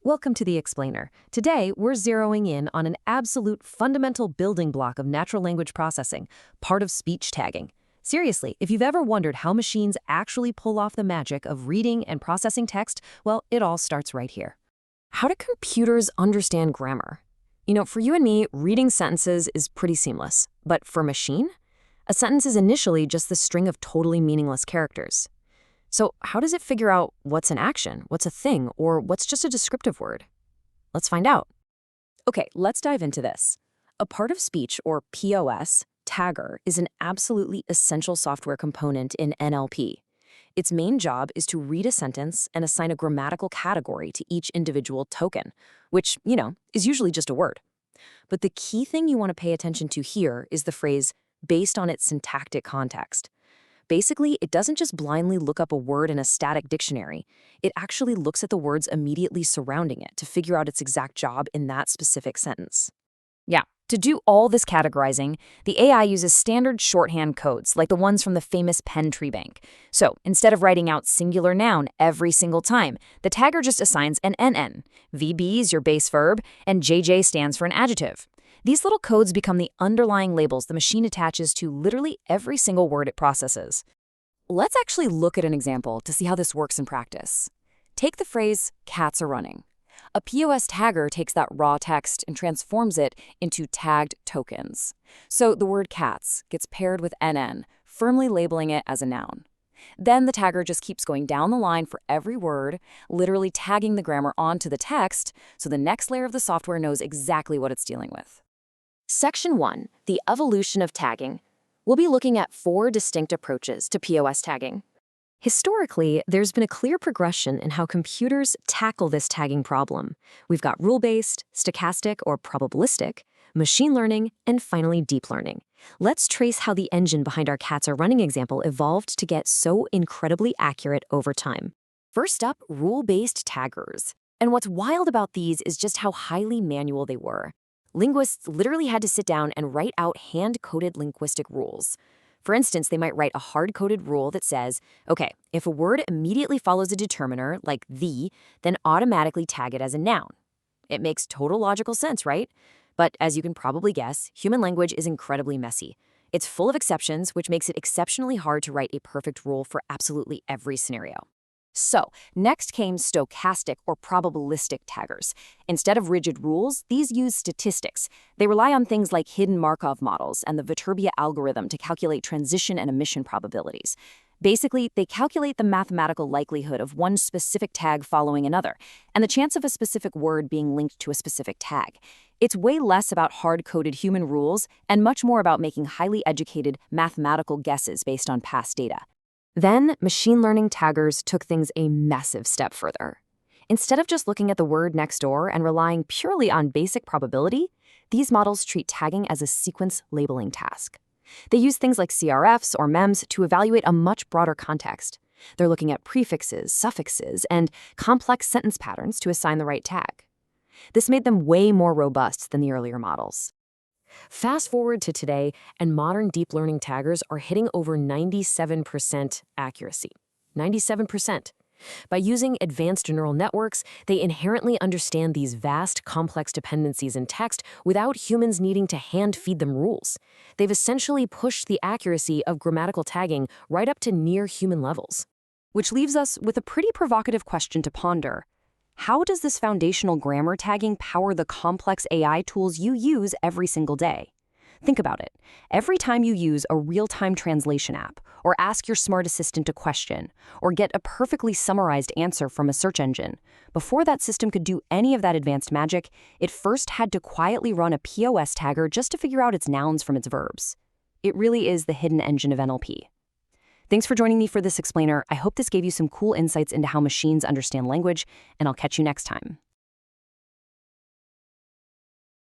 Welcome to the Explainer. Today, we're zeroing in on an absolute fundamental building block of natural language processing, part of speech tagging. Seriously, if you've ever wondered how machines actually pull off the magic of reading and processing text, well, it all starts right here. How do computers understand grammar? For you and me, reading sentences is pretty seamless. But for a machine, a sentence is initially just the string of totally meaningless characters. So how does it figure out what's an action, what's a thing, or what's just a descriptive word? Let's find out. Okay, let's dive into this. A part of speech, or POS, tagger, is an absolutely essential software component in NLP. Its main job is to read a sentence and assign a grammatical category to each individual token, which, is usually just a word. But the key thing you want to pay attention to here is the phrase, based on its syntactic context. Basically, it doesn't just blindly look up a word in a static dictionary. It actually looks at the words immediately surrounding it to figure out its exact job in that specific sentence. Yeah, to do all this categorizing, the AI uses standard shorthand codes like the ones from the famous pen tree bank. So instead of writing out singular noun every single time, the tagger just assigns an NN. VB is your base verb, and JJ stands for an adjective. These little codes become the underlying labels the machine attaches to literally every single word it processes. Let's actually look at an example to see how this works in practice. Take the phrase, cats are running. A POS tagger takes that raw text and transforms it into tagged tokens. So the word cats gets paired with NN, firmly labeling it as a noun. Then the tagger just keeps going down the line for every word, literally tagging the grammar onto the text, so the next layer of the software knows exactly what it's dealing with. Section 1, the evolution of tagging. We'll be looking at 4 distinct approaches to POS tagging. Historically, there's been a clear progression in how computers tackle this tagging problem. We've got rule-based, stochastic or probabilistic, machine learning, and finally deep learning. Let's trace how the engine behind our cats are running example evolved to get so incredibly accurate over time. First up, rule-based taggers. And what's wild about these is just how highly manual they were. Linguists literally had to sit down and write out hand-coded linguistic rules. For instance, they might write a hard-coded rule that says, okay, if a word immediately follows a determiner, like the, then automatically tag it as a noun. It makes total logical sense, right? But as you can probably guess, human language is incredibly messy. It's full of exceptions, which makes it exceptionally hard to write a perfect rule for absolutely every scenario. So, next came stochastic or probabilistic taggers. Instead of rigid rules, these use statistics. They rely on things like hidden Markov models and the Viterbi algorithm to calculate transition and omission probabilities. Basically, they calculate the mathematical likelihood of one specific tag following another, and the chance of a specific word being linked to a specific tag. It's way less about hard-coded human rules and much more about making highly educated mathematical guesses based on past data. Then, machine learning taggers took things a massive step further. Instead of just looking at the word next door and relying purely on basic probability, these models treat tagging as a sequence labeling task. They use things like CRFs or MEMS to evaluate a much broader context. They're looking at prefixes, suffixes, and complex sentence patterns to assign the right tag. This made them way more robust than the earlier models. Fast forward to today, and modern deep learning taggers are hitting over 97% accuracy. 97%. By using advanced neural networks, they inherently understand these vast, complex dependencies in text without humans needing to hand-feed them rules. They've essentially pushed the accuracy of grammatical tagging right up to near-human levels. Which leaves us with a pretty provocative question to ponder. How does this foundational grammar tagging power the complex AI tools you use every single day? Think about it. Every time you use a real-time translation app, or ask your smart assistant a question, or get a perfectly summarized answer from a search engine, before that system could do any of that advanced magic, it first had to quietly run a POS tagger just to figure out its nouns from its verbs. It really is the hidden engine of NLP. Thanks for joining me for this explainer. I hope this gave you some cool insights into how machines understand language, and I'll catch you next time.